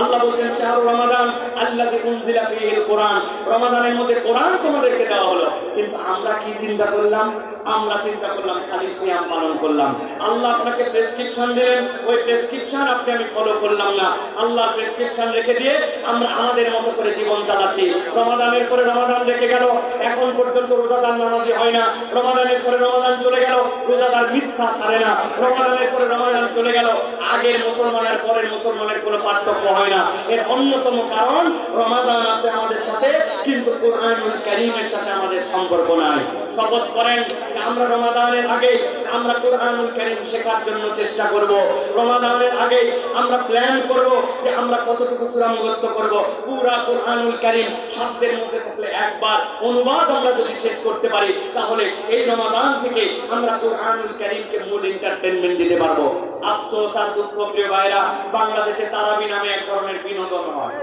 আল্লাহ বলেন শাহরুর রমাদান আল্লাযী উনজিলা ফীহিল কোরআন, রমাদানের মধ্যে কোরআন তোমাদেরকে দেওয়া হলো। কিন্তু আমরা কি চিন্তা করলাম? আমরা চিন্তা করলাম খালি সিয়াম পালন করলাম। আল্লাহ আপনাকে প্রেসক্রিপশন দিলেন, ওই প্রেসক্রিপশন আপনি আমি ফলো করলাম না। আল্লাহ প্রেসক্রিপশন রেখে দিয়ে আমরা আমাদের মতো করে জীবন চালাচ্ছি। রমাদানের পরে রমাদান রেখে গেল, এখন পর্যন্ত রোজাদার নামাজি হয় না। রমাদানের পরে রমাদান চলে গেল, রোজাদার মিথ্যা ছাড়ে না। রমাদানের পরে রমাদান চলে গেল, আগের মুসলমানের পরের মুসলমানের কোনো পার্থক্য হয় না। এর অন্যতম কারণ রমাদান আছে আমাদের সাথে, কিন্তু কোরআনুল কারীমের সাথে আমাদের সম্পর্ক নাই। শপথ করেন আমরা রমাদানের আগে আমরা কোরআনুল কারীম শেখার জন্য চেষ্টা করব। রমাদানের আগে আমরা প্ল্যান করব যে আমরা কতটুকু সূরা মুখস্থ করব। পুরা কোরআনুল কারীম শব্দের মধ্যে থাকলে একবার অনুবাদ আমরা যদি শেষ করতে পারি, তাহলে এই রমাদান থেকে আমরা কোরআনুল কারীমকে মূল এন্টারটেইনমেন্ট দিতে পারবো। আফসোস আর দুঃখ প্রিয় ভাইরা, বাংলাদেশে তারাবি নামে এক ধরনের বিনোদন হয়।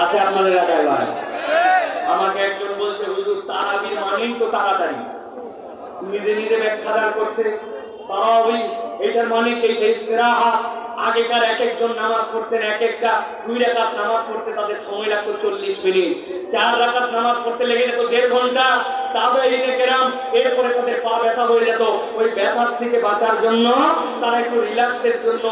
আছে আপনাদের এলাকায় ভাই? আমাকে একজন বলছে হুজুর তারাবির মানেই তো তাড়াতাড়ি। নিজে নিজে ব্যাখ্যা করছে তারাবি এটার মানে কি ইস্তিরাহা। আগেকার এক একজন নামাজ পড়তেন, এক একটা 2 রাকাত নামাজ পড়তে তাদের সময় লাগতো 40 মিনিট, 4 রাকাত নামাজ পড়তে লেগে যেত 1.5 ঘন্টা। তাবেঈনে কেরাম এরপরে তাদের পা ব্যথা হয়ে যেত, ওই ব্যথার থেকে বাঁচার জন্য তারা একটু রিল্যাক্সের জন্য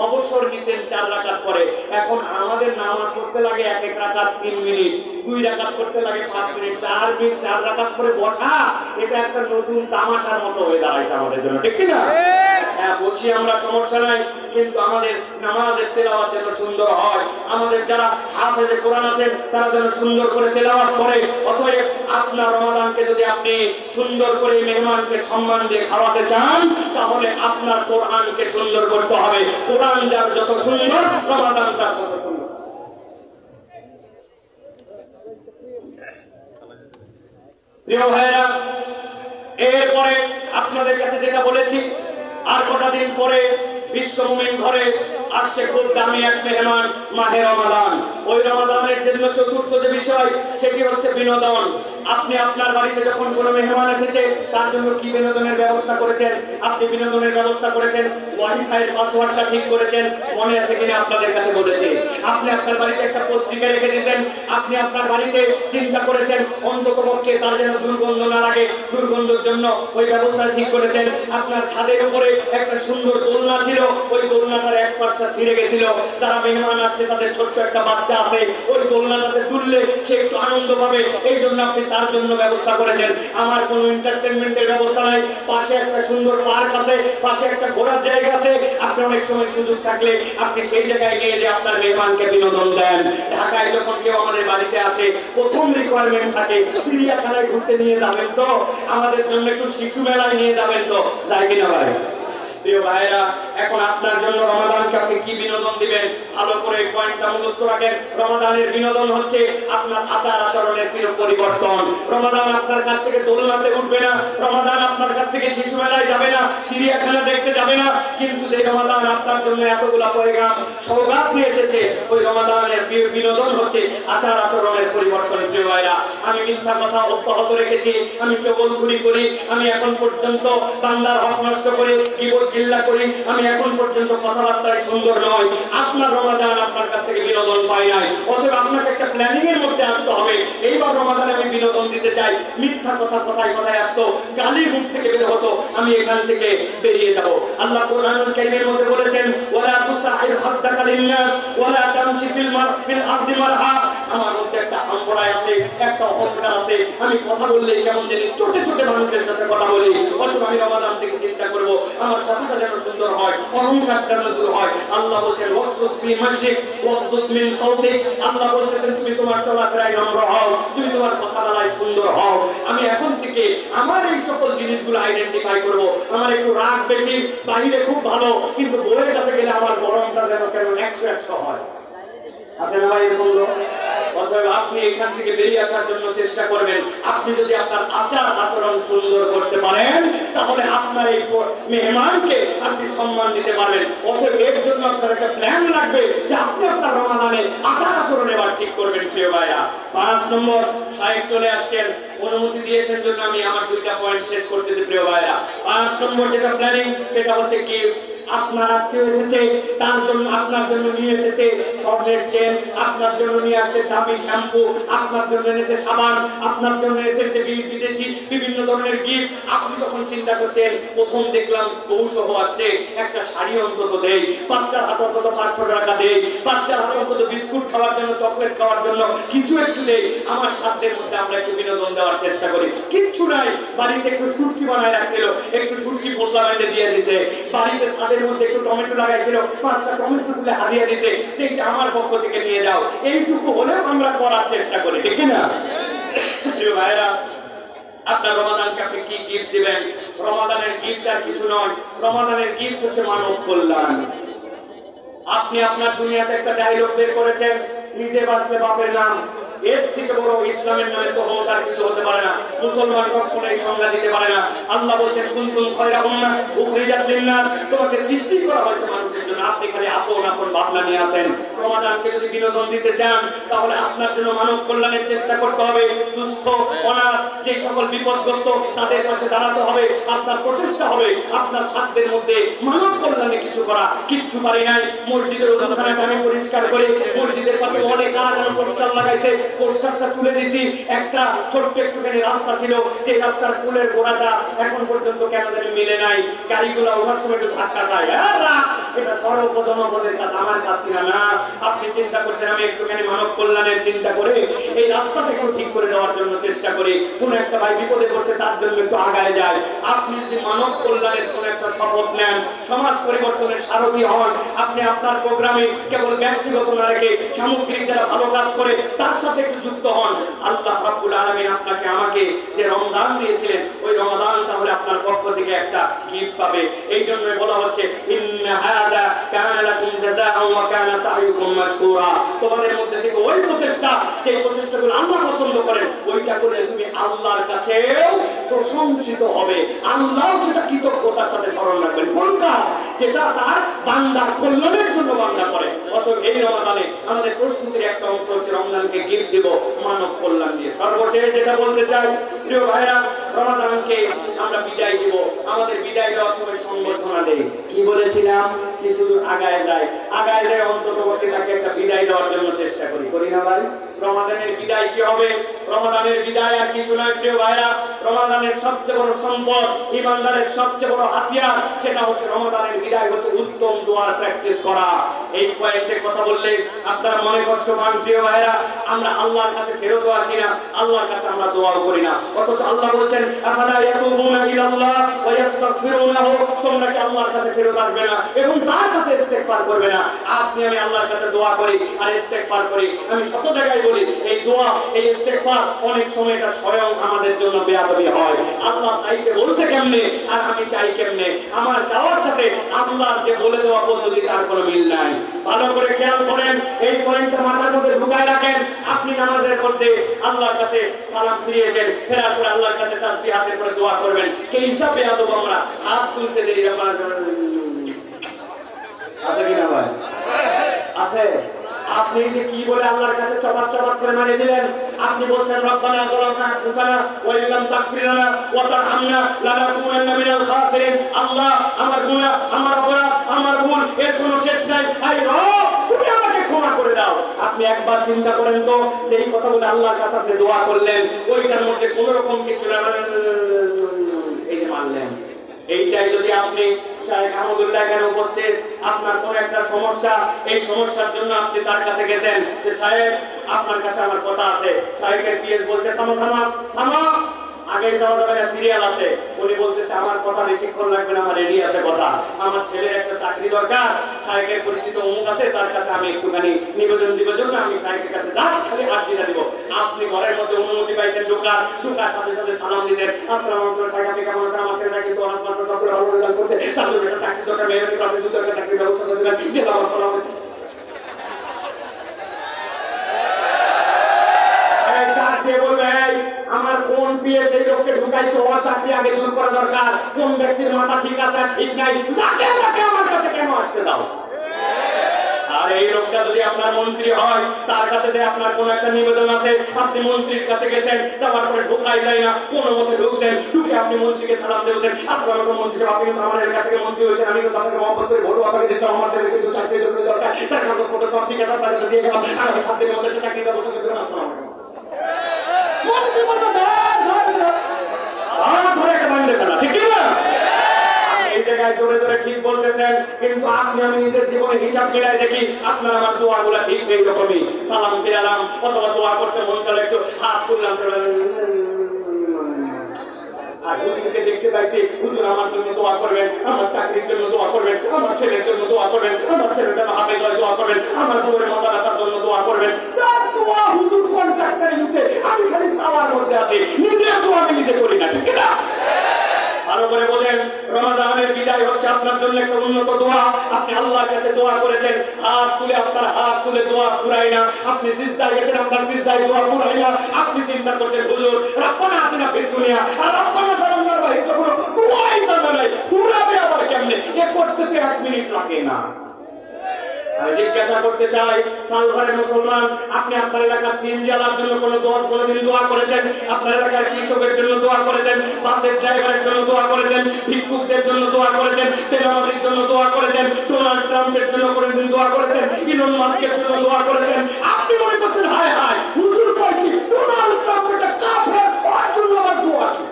অবসর নিতেন 4 রাকাত পরে। এখন আমাদের নামাজ পড়তে লাগে এক এক রাকাত 3 মিনিট, 2 রাকাত পড়তে লাগে 5 মিনিট, 4 মিনিট 4 রাকাত পরে বসা, এটা একটা নতুন তামাশার মতো হয়ে দাঁড়াইছে আমাদের জন্য, ঠিক কি না? হ্যাঁ, বসি আমরা, সমস্যা নাই, কিন্তু আমাদের নামাজের তেলাওয়াত যেন সুন্দর হয়। আমাদের যারা হাফেজে কোরআন আছেন তারা যেন সুন্দর করে তেলাওয়াত করে। অতএব আপনার রমাদানকে যদি আপনি সুন্দর করে মেহমানকে সম্মান দিয়ে খাওয়াতে চান, তাহলে আপনার কোরআনকে সুন্দর করতে হবে। কোরআন যার যত সুন্দর, রমাদান তার তত সুন্দর। প্রিয় ভাইরা, এরপরে আপনাদের কাছে যেটা বলেছি, আর কটা দিন পরে বিশ্ব মুমিন ঘরে আসছে খুব দামি এক মেহমান, মাহে রমাদান। ওই রমাদানের জন্য চতুর্থ যে বিষয়, সেটি হচ্ছে বিনোদন। আপনি আপনার বাড়িতে যখন কোনো মেহমান এসেছে, তার জন্য কি বিনোদনের ব্যবস্থা করেছেন? আপনি বিনোদনের ব্যবস্থা করেছেন, ওয়াইফাইয়ের পাসওয়ার্ডটা ঠিক করেছেন, মনে আছে কিনা আপনাদের কাছে বলেছি। আপনি আপনার বাড়িতে একটা পত্রিকা রেখে দিয়েছেন, আপনি আপনার বাড়িতে চিন্তা করেছেন অন্ততপক্ষে তার যেন দুর্গন্ধ না লাগে, দুর্গন্ধের জন্য ওই ব্যবস্থা ঠিক করেছেন। আপনার ছাদের উপরে একটা সুন্দর দোলনা ছিল, ওই দোলনাটার এক পাশটা ছিঁড়ে গেছিল। যারা মেহমান আসছে তাদের ছোট্ট একটা বাচ্চা আছে, ওই দোলনাটাতে তুললে সে একটু আনন্দ পাবে, এই জন্য আপনি তার জন্য ব্যবস্থা করেছেন। আমার কোনো এন্টারটেইনমেন্টের ব্যবস্থা নাই, পাশে একটা সুন্দর পার্ক আছে, পাশে একটা ঘোরার জায়গা আছে। আপনি অনেক সময় সুযোগ থাকলে আপনি সেই জায়গায় গিয়ে যে আপনার মেহমানকে বিনোদন দেন। ঢাকায় যখন কেউ আমাদের বাড়িতে আসে, প্রথম রিকোয়ারমেন্ট থাকে চিড়িয়াখানায় ঘুরতে নিয়ে যাবেন তো, আমাদের জন্য একটু শিশু মেলায় নিয়ে যাবেন তো, যাই কিনা ভাই? প্রিয় ভাইরা, এখন আপনার জন্য রমাদানকে আপনি কি বিনোদন দিবেন, ভালো করে পয়েন্টটা মুখস্থ রাখেন। রমাদানের বিনোদন হচ্ছে আপনার আচার আচরণের পরিবর্তন। রমাদান আপনার কাছ থেকে দোলনাতে উঠবে না, রমাদান আপনার কাছ থেকে শিশু মেলায় যাবে না, চিড়িয়াখানা দেখতে যাবে না। কিন্তু যে রমাদান আপনার জন্য এতগুলা পয়গাম সওগাত নিয়ে এসেছে, ওই রমাদানের বিনোদন হচ্ছে আচার আচরণের পরিবর্তন। প্রিয় ভাইরা, আমি মিথ্যা কথা অব্যাহত রেখেছি, আমি চগলখুরি করি, আমি এখন পর্যন্ত বান্দার হক নষ্ট করে গীবত গিল্লা করি, আমি এখন পর্যন্ত কথাবার্তায় সুন্দর নয়। আপনার রমাদান আপনার কাছ থেকে বিনোদন পাই নাই, অতএব আপনাকে একটা প্ল্যানিং এর মধ্যে আসতে হবে। এইবার রমাদানে আমি বিনোদন দিতে চাই। মিথ্যা কথা কথায় কথায় আসতো, গালি মুখ থেকে বের হতো, আমি এখান থেকে বেরিয়ে যাব। আল্লাহ কোরআনুল কারীমের মধ্যে বলেছেন, ওয়ালা তুসাইর হাদ্দাকা লিন্নাস ওয়ালা তামশি ফিল আরদি মারহা। আমার মধ্যে একটা আমরাই আছে, একটা অহংকার আছে, আমি কথা বললে কেমন জানি ছোটে ছোটে মানুষের সাথে কথা বলি। অথচ আমি রমাদান থেকে চিন্তা করব আমার কথাটা যেন সুন্দর হয়, অহংকার যেন দূর হয়। আল্লাহ বলেন ওয়াকসুদ ফি মাশিক ওয়াগদুদ মিন সাওতিক। আল্লাহ বলতেছেন তুমি তোমার চলাফেরায় নম্র হও, তুমি তোমার কথা বলায় সুন্দর হও। আমি এখন থেকে আমার এই সকল জিনিসগুলো আইডেন্টিফাই করব। আমার একটু রাগ বেশি, বাইরে খুব ভালো, কিন্তু বউয়ের কাছে গেলে আমার গরমটা যেন কেন 100 হয়। আছে না ভাই এরকম লোক? অতএব আপনি এখান থেকে বেরিয়ে আসার জন্য চেষ্টা করবেন। আপনি যদি আপনার আচার আচরণ সুন্দর করতে পারেন, তাহলে আপনার এই মেহমানকে আপনি সম্মান দিতে পারবেন। অতএব এর জন্য আপনার একটা প্ল্যান লাগবে যে আপনি আপনার রমাদানে আচার আচরণ এবার ঠিক করবেন। প্রিয় ভাইরা, 5 নম্বর সাহেব চলে আসছেন, অনুমতি দিয়েছেন জন্য আমি আমার 2টা পয়েন্ট শেষ করতেছি। প্রিয় ভাইরা, 5 নম্বর যেটা প্ল্যানিং, সেটা হচ্ছে কি আপনার আত্মীয় এসেছে, তার জন্য আপনার জন্য নিয়ে এসেছে স্বর্ণের চেন, আপনার জন্য নিয়ে আসছে দামি শ্যাম্পু, আপনার জন্য এনেছে সাবান, আপনার জন্য এসেছে বিদেশি বিভিন্ন ধরনের গিফট। আপনি তখন চিন্তা করছেন, প্রথম দেখলাম বউ সহ আসছে, একটা শাড়ি অন্তত দেই, বাচ্চার হাতে অন্তত 500 টাকা দেই, বাচ্চার হাতে অন্তত বিস্কুট খাওয়ার জন্য, চকলেট খাওয়ার জন্য কিছু একটু দেই। আমার সাধ্যের মধ্যে আমরা একটু বিনোদন দেওয়ার চেষ্টা করি। কিচ্ছু নাই, বাড়িতে একটু শুটকি বানায় রাখছিল, একটু শুটকি পোতলা বেঁধে দিয়ে দিছে, বাড়িতে ছাদের মধ্যে একটু টমেটো লাগাইছিল, 5টা টমেটো তুলে হারিয়ে দিছে, এইটা আমার পক্ষ থেকে নিয়ে যাও। এইটুকু হলেও আমরা করার চেষ্টা করি, ঠিক না? প্রিয় ভাইরা, আপনার রমাদানকে আপনি কি গিফট দিবেন? রমাদানের গিফট আর কিছু নয়, রমাদানের গিফট হচ্ছে মানব কল্যাণ। আপনি আপনার দুনিয়াতে একটা ডায়লগ বের করেছেন, নিজে বাঁচলে বাপের নাম। এর থেকে বড় ইসলামের নামে তো আর কিছু হতে পারে না। মুসলমান কখনো এই সংজ্ঞা দিতে পারে না। আল্লাহ বলছেন, কুনতুম খায়রা উম্মাহ উখরিজাত লিন-নাস, তোমাকে সৃষ্টি করা হয়েছে মানুষের জন্য, আপনি খালি আপন আপন ভাবনা নিয়ে আসেন। রমাদানকে যদি বিনোদন দিতে চান, তাহলে আপনার জন্য মানব কল্যাণের চেষ্টা করতে হবে। দুস্থ, অনাথ, যে সকল বিপদগ্রস্ত, তাদের পাশে দাঁড়াতে হবে। আপনার প্রচেষ্টা হবে আপনার সাধ্যের মধ্যে মানব কল্যাণে কিছু করা। কিচ্ছু পারি নাই, মসজিদের ওখানে আমি পরিষ্কার করে, মসজিদের পাশে অনেক কারাগার পোস্টার লাগাইছে, পোস্টারটা তুলে দিছি। একটা ছোট্ট একটুখানি রাস্তা ছিল, যে রাস্তার ফুলের গোড়াটা এখন পর্যন্ত কেন জানি মিলে নাই। গাড়িগুলো ওভার সময় একটু ধাক্কা খায়। এটা সড়ক ও জনগণের কাছে, আমার কাছ কিনা না। আপনি চিন্তা করছেন আমি একটুখানি মানব কল্যাণের চিন্তা করে এই রাস্তাটা একটু ঠিক করে দেওয়ার জন্য চেষ্টা করি। কোন একটা ভাই বিপদে পড়ছে, তার জন্য একটু আগায় যায়। আপনি যদি মানব কল্যাণের কোন একটা শপথ নেন, সমাজ পরিবর্তনের সারথি হন, আপনি আপনার প্রোগ্রামে কেবল ব্যক্তিগত না রেখে সামগ্রিক যারা ভালো কাজ করে তার সাথে একটু যুক্ত হন, আল্লাহ রাব্বুল আলামিন আপনাকে আমাকে যে রমজান দিয়েছিলেন, ওই রমজান তাহলে আপনার পক্ষ থেকে একটা গিফট পাবে। এই জন্যই বলা হচ্ছে, ইন্না হাদা কানা লাকুম জাযাআন ওয়া কানা সাইয়ুকুম মাশকুরা। তোমাদের মধ্যে থেকে ওই প্রচেষ্টা, যে প্রচেষ্টাগুলো আল্লাহ পছন্দ করেন, ওইটা করলে তুমি আল্লাহর কাছেও প্রশংসিত হবে। আল্লাহ সেটা কৃতজ্ঞতার সাথে স্মরণ রাখবেন। কোনটা? যেটা তার বান্দার কল্যাণের জন্য বান্দা করে। অতএব এই রমাদানে আমাদের প্রস্তুতির একটা অংশ হচ্ছে রমজানকে গিফট দিব মানব কল্যাণ দিয়ে। সর্বশেষ যেটা বলতে চাই, প্রিয় ভাইরা, রমাদানকে আমরা বিদায় দিব। আমাদের বিদায় দেওয়ার সময় সংবর্ধনা দেই। কি বলেছিলাম? কিছু আগায় যায়, আগায় যায়, অন্ততপক্ষে তাকে একটা বিদায় দেওয়ার জন্য চেষ্টা করি, করি না ভাই? রমাদানের বিদায় কি হবে? রমাদানের বিদায় আর কিছু নয় প্রিয় ভাইরা, রমাদানের সবচেয়ে বড় সম্পদ, ইমানদারের সবচেয়ে বড় হাতিয়ার, সেটা হচ্ছে রমাদানের বিদায় হচ্ছে উত্তম দোয়ার প্র্যাকটিস করা। এই পয়েন্টে কথা বললে আপনারা মনে কষ্ট পান প্রিয় ভাইরা। আমরা আল্লাহর কাছে ফেরত আসি না, আল্লাহর কাছে আমরা দোয়াও করি না। অথচ আল্লাহ বলছেন, আফালা ইয়াতুবুনা ইলাল্লাহ ওয়া ইস্তাগফিরুনাহু, তোমরা কি আল্লাহর কাছে ফেরত আসবে না এবং তার কাছে ইস্তেগফার করবে না? আপনি আমি আল্লাহর কাছে দোয়া করি আর ইস্তেগফার করি। আমি শত জায়গায় বলি, এই দোয়া, এই ইস্তেগফার অনেক সময় এটা স্বয়ং আমাদের জন্য বেয়াদবি হয়। আল্লাহ চাইতে বলছে কেমনে আর আমি চাই কেমনে? আমার চাওয়ার সাথে আল্লাহর যে বলে দেওয়া পদ্ধতি তার কোনো মিল নাই। ভালো করে খেয়াল করেন, এই পয়েন্টটা মাথার মধ্যে ঢুকায় রাখেন। আপনি নামাজের মধ্যে আল্লাহর কাছে সালাম ফিরিয়েছেন, ফেরার পরে আল্লাহর কাছে তাসবিহ হাতে করে দোয়া করবেন। এই হিসাবে আদব আমরা হাত তুলতে দেরি আছে কিনা ভাই? আছে। আপনি যে কি বলে আল্লাহর কাছে চপাত চপাত করে মানে দিলেন? আপনি বলছেন, রব্বানা যালামনা আনফুসানা ওয়া ইল্লাম তাগফির লানা ওয়া তারহামনা লানাকুনান্না মিনাল খাসিরিন। আল্লাহ, আমার গুনাহ, আমার অপরাধ, আমার ভুল এর কোনো শেষ নাই। আয় রব, তুমি আমাকে ক্ষমা করে দাও। আপনি একবার চিন্তা করেন তো, সেই কথা বলে আল্লাহর কাছে আপনি দোয়া করলেন, ওইটার মধ্যে কোনো রকম কিছু এই যে মানলেন, এইটাই যদি আপনি উপস্থিত, আপনার কোন একটা সমস্যা, এই সমস্যার জন্য আপনি তার কাছে গেছেন যে সাহেব আপনার কাছে আমার কথা আছে। সাহেবের পিএস বলছে থামো থামো থামো, আগে যাওয়া যাবে না, সিরিয়াল আছে। উনি বলতেছে আমার কথা বেশিক্ষণ লাগবে না, আমার রেডি আছে কথা, আমার ছেলের একটা চাকরি দরকার, সাহেবের পরিচিত অমুক আছে, তার কাছে আমি একটুখানি নিবেদন দিব জন্য আমি সাহেবের কাছে জাস্ট খালি আর্জিটা দিব। আপনি ঘরের মধ্যে অনুমতি পাইছেন ঢোকার, ঢোকার সাথে সাথে সালাম দিতেন, আসসালামু আলাইকুম সাহেব, আপনি কেমন আছেন? আমার ছেলেটা কিন্তু অনেক মাত্রা করে ভালো রেজাল্ট করছে, তার জন্য একটা চাকরি দরকার, মেহরবানি করে আপনি দুটো একটা চাকরির ব্যবস্থা করে দিলেন। গেলাম, আসসালামু আলাইকুম। আমার কোন পিএস এই লোককে ঢুকাইছে, ও চাকরি আগে দূর করা দরকার, কোন ব্যক্তির মাথা ঠিক আছে ঠিক নাই, তাকে আমার কাছে কেন আসতে দাও? আর এই লোকটা যদি আপনার মন্ত্রী হয়, তার কাছে যে আপনার কোনো একটা নিবেদন আছে, আপনি মন্ত্রীর কাছে গেছেন, যাওয়ার পরে ঢোকাই যায় না, কোনো মতে ঢুকছেন, ঢুকে আপনি মন্ত্রীকে সালাম দেবেন, আসলে মন্ত্রী সাহেব আপনি কিন্তু আমাদের কাছ থেকে মন্ত্রী হয়েছেন, আমি কিন্তু আপনাকে মহব্বত করে ভোট আপনাকে দিতাম, আমার ছেলে কিন্তু চাকরি জরুরি দরকার, তার কাগজ ফটো সব ঠিক আছে আপনার কাছে দিয়ে গেলাম, আমাকে 7 দিনের মধ্যে চাকরি ব্যবস্থা করে দেবেন। আসসালামু আলাইকুম। ধরে একটা বান্ধে ফেলা, ঠিক না? এই জায়গায় জোরে জোরে ঠিক বলতেছেন, কিন্তু আপনি আমি নিজের জীবনে হিসাব মিলাই দেখি আপনার আমার দোয়াগুলা ঠিক নেই রকমই। সালাম ফিরালাম অথবা দোয়া করতে মন চলে একটু হাত তুললাম, আর হুজুরকে দেখতে পাইছি হুজুর আমার জন্য দোয়া করবেন, আমার চাকরির জন্য দোয়া করবেন, আমার ছেলের জন্য দোয়া করবেন, আমার ছেলেটা হাফেজ হয় দোয়া করবেন, আমার দূরের মাথা ব্যথার জন্য দোয়া করবেন। তার দোয়া হুজুর কন্ট্রাক্টরে নিতে, আমি খালি চাওয়ার মধ্যে আছি, নিজের দোয়া আমি নিজে করি না, ঠিক না? ভালো করে বোঝেন, রমাদানের বিদায় হচ্ছে আপনার জন্য একটা উন্নত দোয়া। আপনি আল্লাহর কাছে দোয়া করেছেন, হাত তুলে আপনার হাত তুলে দোয়া পুরাই না, আপনি সিজদায় গেছেন, আপনার সিজদায় দোয়া পুরাই না, আপনি চিন্তা করছেন হুজুর রব্বানা আতিনা ফিদ দুনিয়া আর রব্বানা সাল্লাল্লাহু আলাইহি ওয়া সাল্লাম দোয়াই জানা নাই, পুরাবে আবার কেমনে? এ করতে 1 মিনিট লাগে না। আমি জিজ্ঞাসা করতে চাই, সালভারের মুসলমান, আপনি আপনার এলাকার সিএনজি চালার জন্য কোনদিন দোয়া করেছেন? আপনার এলাকার কৃষকের জন্য দোয়া করেছেন? বাসের ড্রাইভারের জন্য দোয়া করেছেন? ভিক্ষুকদের জন্য দোয়া করেছেন? তেলাওয়াতের জন্য দোয়া করেছেন? ডোনাল্ড ট্রাম্পের জন্য কোনদিন দোয়া করেছেন? ইলন মাস্কের জন্য দোয়া করেছেন? আপনি মনে করছেন হায় হায় হুজুর কয় কি ডোনাল্ড ট্রাম্প এটা কাফের, ওর জন্য আমার দোয়া কি?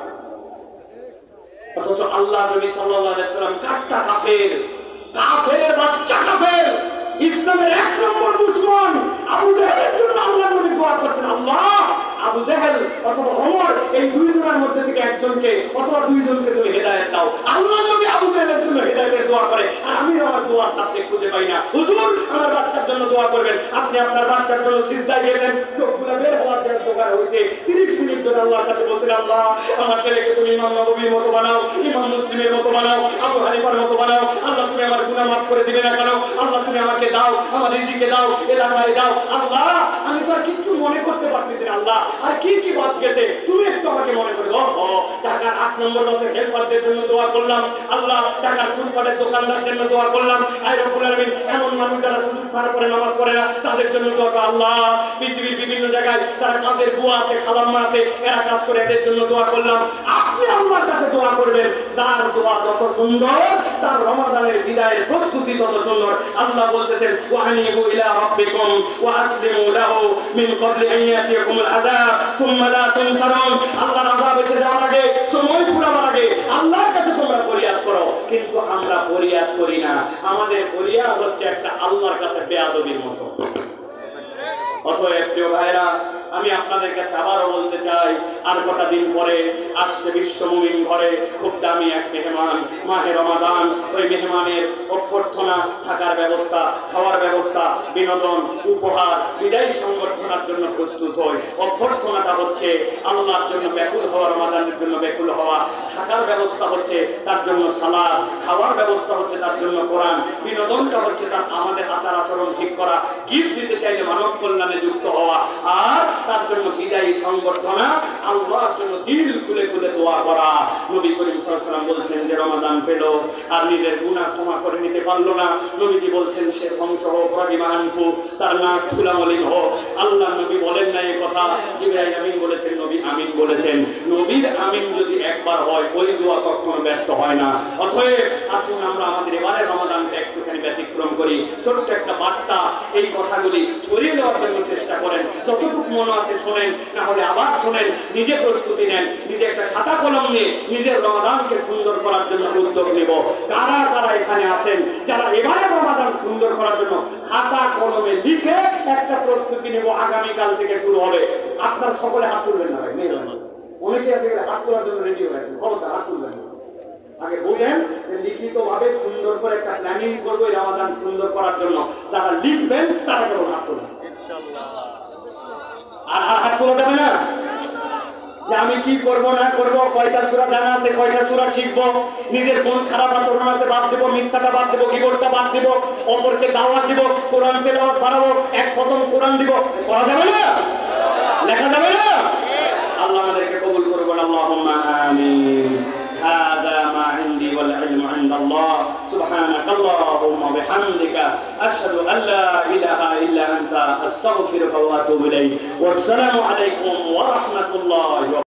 অথচ আল্লাহ নবী সাল্লাল্লাহু আলাইহি ওয়াসাল্লাম কাটটা কাফের, কাফেরের বাচ্চা কাফের, ইসলামের 1 নম্বর দুশমন আবু জাহেলের জন্য আল্লাহ নবী দোয়া করছেন, আল্লাহ আবু জাহেল অথবা ওমর এই দুইজনের মধ্যে থেকে একজনকে অথবা দুইজনকে তুমি হেদায়েত দাও। আল্লাহ নবী আবু জাহেলের জন্য হেদায়েতের দোয়া করে, আর আমি আমার দোয়া সাবজেক্ট খুঁজে পাই না। হুজুর আমার বাচ্চার জন্য দোয়া করবেন, আপনি আপনার বাচ্চার জন্য সিজদায় গেলেন, চোখগুলো বের হওয়ার জন্য দোয়া হয়েছে, 30 মিনিট ধরে আল্লাহর কাছে বলছেন, আল্লাহ আমার ছেলেকে তুমি ইমাম নববীর মতো বানাও, ইমাম মুসলিমের মতো বানাও, আবু হানিফার মতো বানাও, আল্লাহ তুমি আমার গুনাহ মাফ করে দিবে না কেন? আল্লাহ তুমি আমাকে দাও, আমার রিজিকে দাও, এলাকায় দাও। আল্লাহ আমি তো আর কিচ্ছু মনে করতে পারতেছি না, আল্লাহ আর কি কি বাদ গেছে তুমি একটু আমাকে মনে করে দাও। টাকার 8 নম্বর বছর হেল্পারদের জন্য দোয়া করলাম, আল্লাহ টাকার ফুটপাতের দোকানদার জন্য দোয়া করলাম, আয় রব্বুল আলামিন এমন মানুষ যারা সুযোগ ছাড়া করে নামাজ পড়ে না তাদের জন্য দোয়া করলাম, আল্লাহ পৃথিবীর বিভিন্ন জায়গায় যারা কাজের বুয়া আছে, খালাম্মা আছে, এরা কাজ করে, এদের জন্য দোয়া করলাম। আপনি আল্লাহর কাছে দোয়া করবেন, যার দোয়া যত সুন্দর তার রমাদানের বিদায়ের প্রস্তুতি তত সুন্দর। আল্লাহ বলতেছেন ওয়ানিবু ইলা রাব্বিকুম ওয়া আসলিমু লাহু মিন ক্বাবলি আন ইয়াতিয়াকুমুল আযাব সুম্মা লা তুনসারুন। আল্লাহর আযাব এসে যাওয়ার আগে, সময় ফুরাবার আগে আল্লাহর কাছে তোমরা ফরিয়াদ করো, কিন্তু আমরা ফরিয়াদ করি না। আমাদের ফরিয়াদ হচ্ছে একটা আল্লাহর কাছে বেয়াদবির মতো। অতএব প্রিয় ভাইরা, আমি আপনাদের কাছে আবারও বলতে চাই, আর কটা দিন পরে আসছে বিশ্ব মুমিন ঘরে খুব দামি এক মেহমান, মাহে রমাদান। ওই মেহমানের অভ্যর্থনা, থাকার ব্যবস্থা, খাওয়ার ব্যবস্থা, বিনোদন, উপহার, বিদায়ী সংবর্ধনার জন্য প্রস্তুত হই। অভ্যর্থনাটা হচ্ছে আল্লাহর জন্য ব্যাকুল হওয়া, রমাদানের জন্য ব্যাকুল হওয়া। থাকার ব্যবস্থা হচ্ছে তার জন্য সালাত, খাওয়ার ব্যবস্থা হচ্ছে তার জন্য কোরআন, বিনোদনটা হচ্ছে তার আমাদের আচার আচরণ ঠিক করা, গিফট দিতে চাইলে মানব কল্যাণে যুক্ত হওয়া, আর তার জন্য বিদায়ী সংবর্ধনা, আল্লাহর জন্য দিল খুলে খুলে দোয়া করা। নবী করিম সাল্লাল্লাহু আলাইহি ওয়াসাল্লাম বলছেন যে রমাদান পেল আর নিজের গুনাহ ক্ষমা করে নিতে পারলো না, নবীজি বলছেন সে ধ্বংস হোক, রাগিমা আনফু, তার নাক খোলা মলিন হোক। আল্লাহ নবী বলেন না এই কথা, জিবরাইল আমিন বলেছেন, নবী আমিন বলেছেন। নবীর আমিন যদি একবার হয়, ওই দোয়া কখনো ব্যর্থ হয় না। অতএব আসুন আমরা আমাদের এবারে রমাদানটা একটুখানি ব্যতিক্রম করি। ছোট্ট একটা বার্তা, এই কথাগুলি ছড়িয়ে দেওয়ার জন্য চেষ্টা করেন, যতটুকু মনে আছে শোনেন, না হলে আবার শোনেন, নিজে প্রস্তুতি নেন, নিজে একটা খাতা কলম নিয়ে নিজের রমাদানকে সুন্দর করার জন্য উদ্যোগ নেব। কারা কারা এখানে আছেন যারা এবারে রমাদান সুন্দর করার জন্য খাতা কলমে লিখে একটা প্রস্তুতি নেব, আগামীকাল থেকে শুরু হবে। আপনার সকলে হাত তুলবেন না ভাই, অনেকে আছে হাত তোলার জন্য রেডি হয়ে আছেন, খবরদার হাত তুলবেন না। আগে বুঝেন লিখিত ভাবে সুন্দর করে একটা প্ল্যানিং করবো রমাদান সুন্দর করার জন্য। যারা লিখবেন তারা কেবল হাত তোলেন, আর হাত তোলা যাবে না যে আমি কি করবো না করবো, কয়টা সূরা জানা আছে, কয়টা সূরা শিখবো, নিজের কোন খারাপ আচরণ আছে বাদ দেবো, মিথ্যাটা বাদ দেবো, গীবতটা বাদ দেবো, অপরকে দাওয়াত দিব, কোরআন তেলাওয়াত বাড়াবো, এক খতম কোরআন দিব, করা যাবে না, লেখা যাবে না। আল্লাহ আমাদেরকে কবুল করবেন, আল্লাহুম্মা আমিন। هذا ما عندي والعلم عند الله سبحانك اللهم وبحمدك أشهد أن لا إله আস্তাগফিরুকা ওয়া আতুবু ইলাইক। ওয়াসসালামু আলাইকুম ওয়া রাহমাতুল্লাহি